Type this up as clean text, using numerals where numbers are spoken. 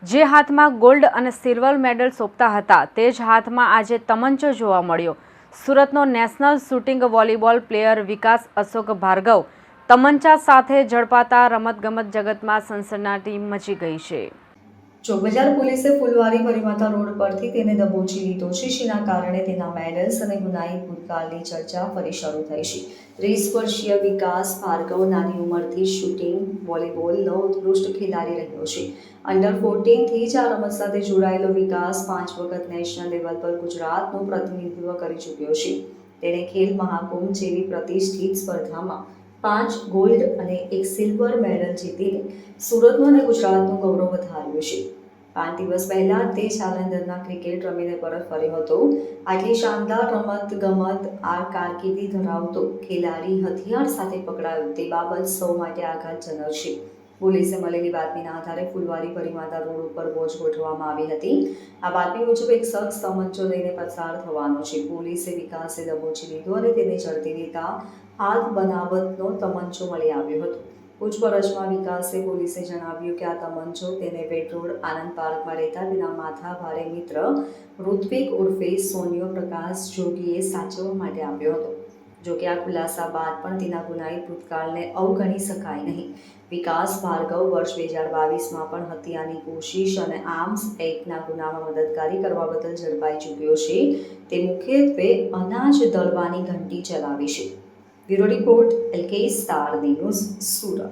જે હાથમાં ગોલ્ડ અને સિલ્વર મેડલ સોંપતા હતા તે જ હાથમાં આજે તમંચો જોવા મળ્યો। સુરતનો નેશનલ શૂટિંગ વોલીબોલ પ્લેયર વિકાસ અશોક ભાર્ગવ તમંચા સાથે ઝડપાતા રમતગમત જગતમાં સનસનાટી મચી ગઈ છે। ચોકબજાર પોલીસે ફુલવારી ભરીમાતા રોડ પરથી તેને દબોચી લીધો છે, જેના કારણે તેના મેડલ્સ અને ગુનાહિત ભૂતકાળની ચર્ચા ફરી શરૂ થઈ છે। 30 વર્ષીય વિકાસ ભાર્ગવ નાની ઉંમરથી શૂટિંગ વોલીબોલનો ઉત્કૃષ્ટ ખેલાડી રહ્યો છે। અંડર 14 થી જ આ રમત સાથે જોડાયેલો વિકાસ 5 વખત નેશનલ લેવલ પર ગુજરાતનું પ્રતિનિધિત્વ કરી ચૂક્યો છે। તેણે ખેલ મહાકુંભ જેવી પ્રતિષ્ઠિત સ્પર્ધામાં 5 ગોલ્ડ અને 1 સિલ્વર મેડલ જીતીને સુરતનું અને ગુજરાતનું ગૌરવ વધાર્યું છે। 5 દિવસ પહેલા તે જાલંધરના ક્રિકેટ રમીને પરત ફર્યો હતો। આટલી શાનદાર રમત કારકિર્દી ધરાવતો ખેલાડી હથિયાર સાથે પકડાયો તે બાબત સૌ માટે આઘાતજનક છે। પોલીસે મળેલી બાતમીના આધારે ફુલવારી ભરીમાતા રોડ ઉપર વોચ ગોઠવવામાં આવી હતી। આ બાતમી મુજબ એક શખ્સ તમંચો લઈને પસાર થવાનો છે। પોલીસે વિકાસે દબોચી લીધો અને તેને ઝડપી લેતા હાથ બનાવટનો તમંચો મળી આવ્યો હતો। પૂછપરછમાં વિકાસે પોલીસે જણાવ્યું કે આ તમંચો તેને વેડ રોડ આનંદ પાર્કમાં રહેતા તેના માથાભારે મિત્ર ઋત્વિક ઉર્ફે સોનિયો પ્રકાશ જોગીએ સાચવવા માટે આપ્યો હતો। જોકે આ ખુલાસા બાદ પણ તેના ગુનાહિત ભૂતકાળને અવગણી શકાય નહીં। વિકાસ ભાર્ગવ વર્ષ 2022માં પણ હત્યાની કોશિશ અને આર્મ્સ એક્ટના ગુનામાં મદદગારી કરવા બદલ ઝડપાઈ ચૂક્યો છે। તે મુખ્યત્વે અનાજ દળવાની ઘંટી ચલાવી છે। Bureau report LK star news Surat.